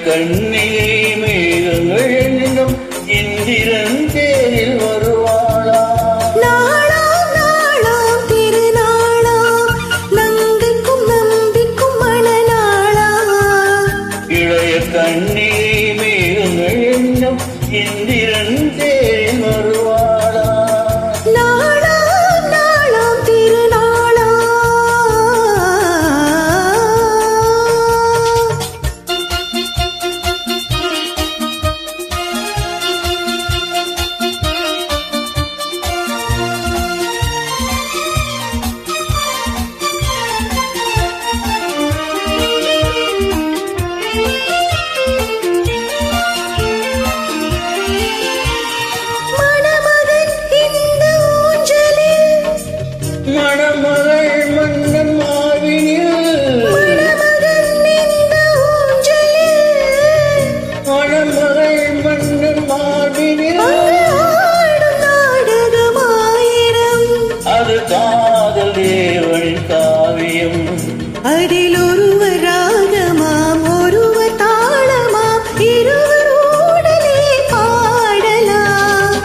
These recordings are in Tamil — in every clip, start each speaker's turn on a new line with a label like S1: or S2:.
S1: கண்ணிலே மேகங்கள் என்னும் இந்திரன் தேரில் வருவாளா?
S2: நாளாம் நாளாம் திருநாளாம் நங்கைக்கும் நம்பிக்கும் மணநாளா.
S1: இளைய கண்ணிலே மேகங்கள் என்னும் இந்திரன் தேரில் வருவாளா?
S2: நாளாம் நாளாம் திருநாளா.
S1: மணமகள் மன்னன் மாவினில் மணமகள் மன்னன் மாவினில்
S2: நாடகமாயிரம்
S1: அது காதல் தேவனின் காவியம்.
S2: அதில் ஒருவர் ராகமாம் ஒருவர் தாளமாம் இருவர் ஊடலே பாடலாம்.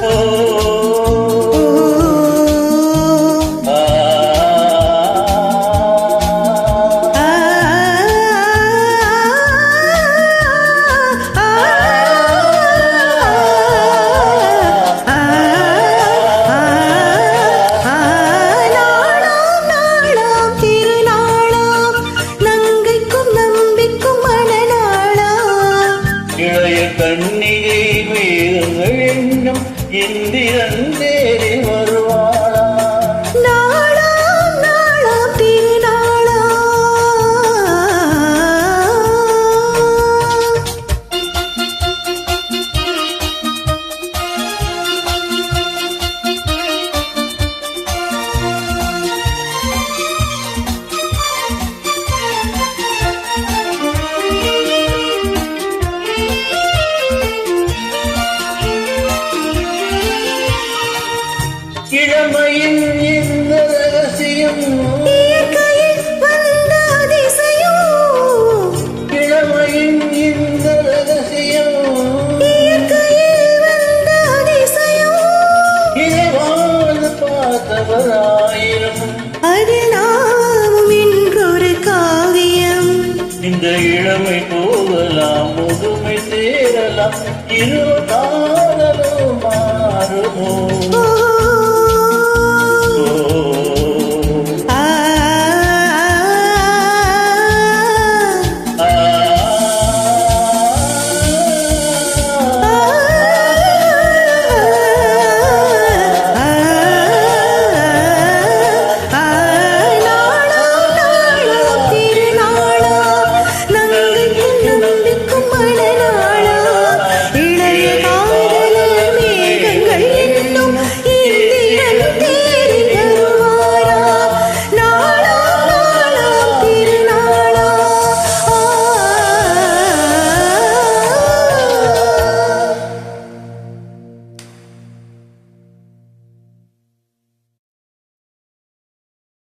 S1: கண்ணிகை மேகங்கள் என்னும் இந்திரன் தேரில் வருவாளா?
S2: நாளாம் நாளாம் திருநாளா.
S1: இளமையின் இந்த ரகசியம்
S2: இயற்கையில் வந்த அதிசயம்.
S1: இளமையின் இந்த ரகசியம்
S2: இயற்கையில் வந்த அதிசயம்.
S1: இதை வாழ்ந்து பார்த்தவராயிரம்
S2: அது நாமும் இன்றொரு காவியம்.
S1: இந்த இளமை போகலாம் முதுமை சேரலாம் இரு காதலும் மாறுமோ?